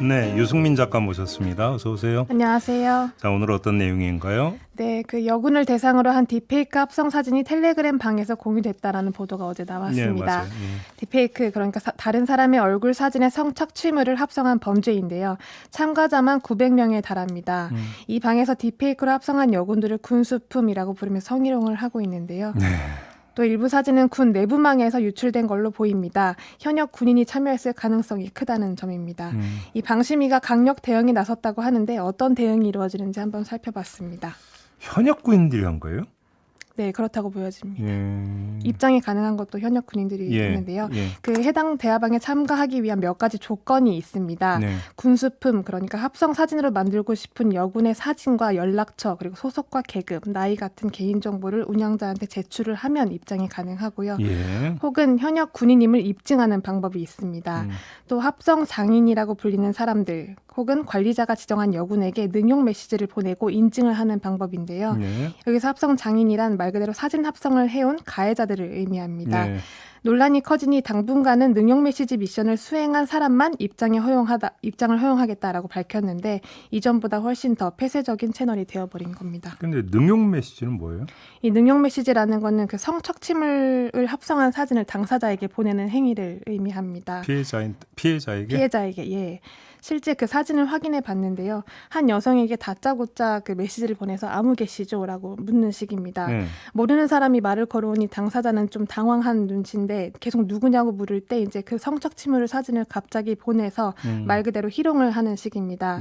네, 유승민 작가 모셨습니다. 어서 오세요. 안녕하세요. 자, 오늘 어떤 내용인가요? 네, 그 여군을 대상으로 한 딥페이크 합성 사진이 텔레그램 방에서 공유됐다라는 보도가 어제 네, 나왔습니다. 맞아요. 예. 딥페이크, 그러니까 다른 사람의 얼굴 사진에 성착취물을 합성한 범죄인데요. 참가자만 900명에 달합니다. 이 방에서 딥페이크로 합성한 여군들을 군수품이라고 부르며 성희롱을 하고 있는데요. 네. 또 일부 사진은 군 내부망에서 유출된 걸로 보입니다. 현역 군인이 참여했을 가능성이 크다는 점입니다. 이 방심위가 강력 대응에 나섰다고 하는데 어떤 대응이 이루어지는지 한번 살펴봤습니다. 현역 군인들이 한 거예요? 네, 그렇다고 보여집니다. 예. 입장이 가능한 것도 현역 군인들이 있는데요. 예. 그 해당 대화방에 참가하기 위한 몇 가지 조건이 있습니다. 네. 군수품, 그러니까 합성 사진으로 만들고 싶은 여군의 사진과 연락처, 그리고 소속과 계급, 나이 같은 개인정보를 운영자한테 제출을 하면 입장이 가능하고요. 예. 혹은 현역 군인임을 입증하는 방법이 있습니다. 또 합성 장인이라고 불리는 사람들 혹은 관리자가 지정한 여군에게 능용 메시지를 보내고 인증을 하는 방법인데요. 네. 여기서 합성 장인이란 말 그대로 사진 합성을 해온 가해자들을 의미합니다. 네. 논란이 커지니 당분간은 능용 메시지 미션을 수행한 사람만 입장을 허용하겠다라고 밝혔는데 이전보다 훨씬 더 폐쇄적인 채널이 되어버린 겁니다. 근데 능용 메시지는 뭐예요? 이 능용 메시지라는 거는 그 성착취물을 합성한 사진을 당사자에게 보내는 행위를 의미합니다. 피해자에게 예. 실제 그 사진을 확인해 봤는데요. 한 여성에게 다짜고짜 그 메시지를 보내서 아무 계시죠라고 묻는 식입니다. 모르는 사람이 말을 걸어오니 당사자는 좀 당황한 눈치인데 계속 누구냐고 물을 때 이제 그 성착취물 사진을 갑자기 보내서 말 그대로 희롱을 하는 식입니다.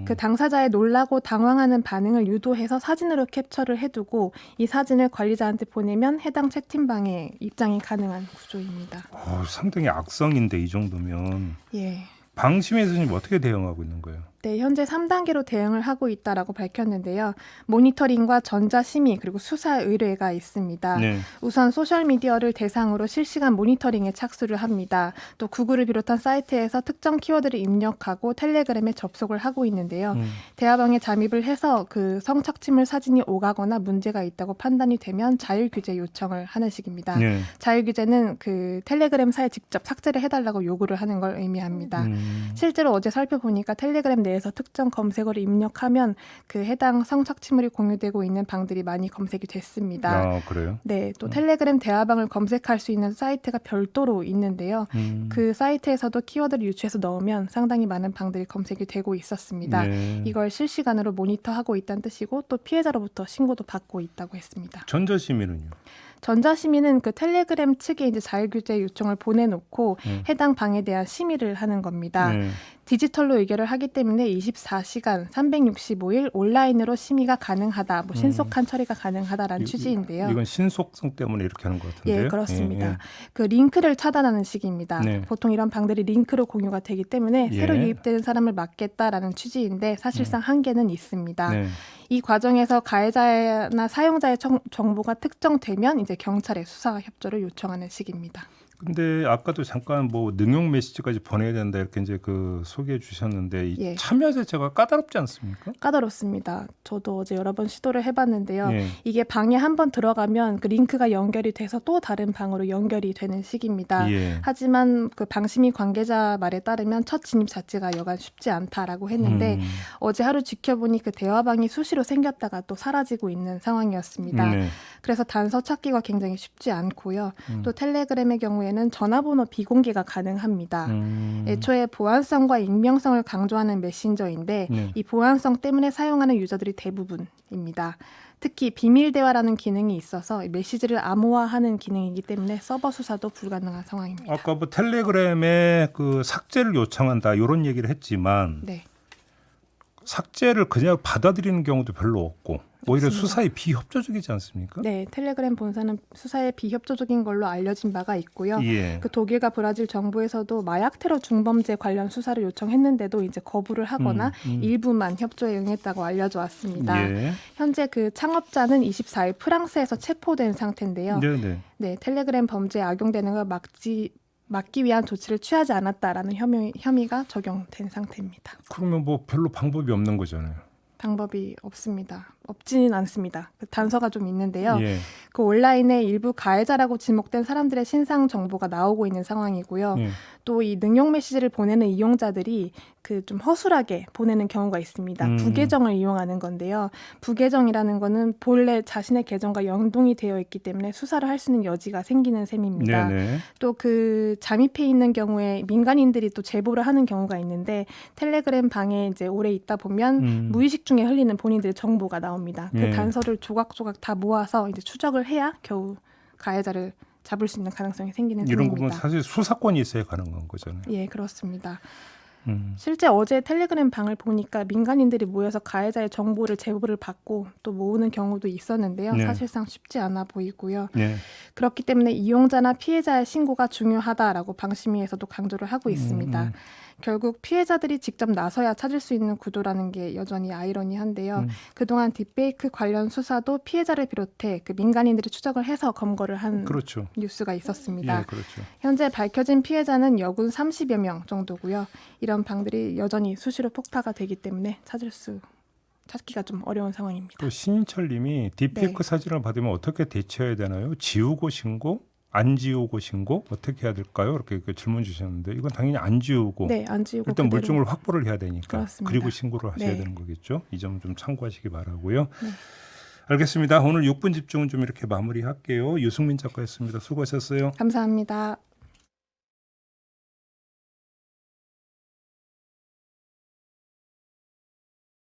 그 당사자의 놀라고 당황하는 반응을 유도해서 사진으로 캡처를 해두고 이 사진을 관리자한테 보내면 해당 채팅방에 입장이 가능한 구조입니다. 상당히 악성인데 이 정도면. 예. 방심위에서는 어떻게 대응하고 있는 거예요? 네, 현재 3단계로 대응을 하고 있다라고 밝혔는데요. 모니터링과 전자심의 그리고 수사 의뢰가 있습니다. 네. 우선 소셜미디어를 대상으로 실시간 모니터링에 착수를 합니다. 또 구글을 비롯한 사이트에서 특정 키워드를 입력하고 텔레그램에 접속을 하고 있는데요. 대화방에 잠입을 해서 그 성착취물 사진이 오가거나 문제가 있다고 판단이 되면 자율규제 요청을 하는 식입니다. 네. 자율규제는 그 텔레그램사에 직접 삭제를 해달라고 요구를 하는 걸 의미합니다. 실제로 어제 살펴보니까 텔레그램 내에서 특정 검색어를 입력하면 그 해당 성착취물이 공유되고 있는 방들이 많이 검색이 됐습니다. 아, 그래요? 네, 또 텔레그램 대화방을 검색할 수 있는 사이트가 별도로 있는데요. 그 사이트에서도 키워드를 유추해서 넣으면 상당히 많은 방들이 검색이 되고 있었습니다. 네. 이걸 실시간으로 모니터하고 있다는 뜻이고 또 피해자로부터 신고도 받고 있다고 했습니다. 전자시민은요? 전자시민은 그 텔레그램 측에 이제 자율규제 요청을 보내놓고 해당 방에 대한 심의를 하는 겁니다. 디지털로 의결을 하기 때문에 24시간 365일 온라인으로 심의가 가능하다, 뭐 신속한 처리가 가능하다라는 취지인데요. 이건 신속성 때문에 이렇게 하는 것 같은데요? 예, 그렇습니다. 그 링크를 차단하는 식입니다. 네. 보통 이런 방들이 링크로 공유가 되기 때문에 새로 유입되는 사람을 막겠다라는 취지인데 사실상 한계는 있습니다. 네. 이 과정에서 가해자나 사용자의 정보가 특정되면 이제 경찰에 수사 협조를 요청하는 식입니다. 근데 아까도 잠깐 뭐 능용 메시지까지 보내야 된다 이렇게 이제 그 소개해 주셨는데 이 예. 참여 자체가 까다롭지 않습니까? 까다롭습니다. 저도 어제 여러 번 시도를 해봤는데요. 예. 이게 방에 한번 들어가면 그 링크가 연결이 돼서 또 다른 방으로 연결이 되는 식입니다. 예. 하지만 그 방심위 관계자 말에 따르면 첫 진입 자체가 여간 쉽지 않다라고 했는데 어제 하루 지켜보니 그 대화방이 수시로 생겼다가 또 사라지고 있는 상황이었습니다. 네. 그래서 단서 찾기가 굉장히 쉽지 않고요. 또 텔레그램의 경우에는 전화번호 비공개가 가능합니다. 애초에 보안성과 익명성을 강조하는 메신저인데 이 보안성 때문에 사용하는 유저들이 대부분입니다. 특히 비밀 대화라는 기능이 있어서 메시지를 암호화하는 기능이기 때문에 서버 수사도 불가능한 상황입니다. 아까 뭐 텔레그램에 그 삭제를 요청한다 이런 얘기를 했지만 네. 삭제를 그냥 받아들이는 경우도 별로 없고 오히려 맞습니다. 수사에 비협조적이지 않습니까? 네, 텔레그램 본사는 수사에 비협조적인 걸로 알려진 바가 있고요. 예. 그 독일과 브라질 정부에서도 마약 테러 중범죄 관련 수사를 요청했는데도 이제 거부를 하거나 일부만 협조에 응했다고 알려져 왔습니다. 예. 현재 그 창업자는 24일 프랑스에서 체포된 상태인데요. 네네. 네, 텔레그램 범죄에 악용되는 걸 막기 위한 조치를 취하지 않았다라는 혐의가 적용된 상태입니다. 그러면 뭐 별로 방법이 없는 거잖아요. 방법이 없습니다. 없지는 않습니다. 그 단서가 좀 있는데요. 예. 그 온라인에 일부 가해자라고 지목된 사람들의 신상 정보가 나오고 있는 상황이고요. 예. 또 이 능용 메시지를 보내는 이용자들이 그 좀 허술하게 보내는 경우가 있습니다. 부계정을 이용하는 건데요. 부계정이라는 거는 본래 자신의 계정과 연동이 되어 있기 때문에 수사를 할 수 있는 여지가 생기는 셈입니다. 네네. 또 그 잠입해 있는 경우에 민간인들이 또 제보를 하는 경우가 있는데 텔레그램 방에 이제 오래 있다 보면 무의식 중에 흘리는 본인들의 정보가 나옵니다. 그 예. 단서를 조각조각 다 모아서 이제 추적을 해야 겨우 가해자를 잡을 수 있는 가능성이 생기는 이런 상황입니다. 부분 사실 수사권이 있어야 가능한 거잖아요. 예, 그렇습니다. 실제 어제 텔레그램 방을 보니까 민간인들이 모여서 가해자의 정보를 제보를 받고 또 모으는 경우도 있었는데요. 네. 사실상 쉽지 않아 보이고요. 네. 그렇기 때문에 이용자나 피해자의 신고가 중요하다라고 방심위에서도 강조를 하고 있습니다. 결국 피해자들이 직접 나서야 찾을 수 있는 구도라는 게 여전히 아이러니한데요. 그동안 딥페이크 관련 수사도 피해자를 비롯해 그 민간인들이 추적을 해서 검거를 한 그렇죠. 뉴스가 있었습니다. 예, 그렇죠. 현재 밝혀진 피해자는 여군 30여 명 정도고요. 이런 방들이 여전히 수시로 폭파가 되기 때문에 찾기가 좀 어려운 상황입니다. 또 신인철님이 딥페이크 사진을 받으면 어떻게 대처해야 되나요? 지우고 신고? 안 지우고 신고? 어떻게 해야 될까요? 이렇게 질문 주셨는데 이건 당연히 안 지우고 네, 안 지우고 일단 그대로. 물증을 확보를 해야 되니까 그렇습니다. 그리고 신고를 하셔야 네. 되는 거겠죠. 이 점 좀 참고하시기 바라고요. 네. 알겠습니다. 오늘 6분 집중은 좀 이렇게 마무리할게요. 유승민 작가였습니다. 수고하셨어요. 감사합니다.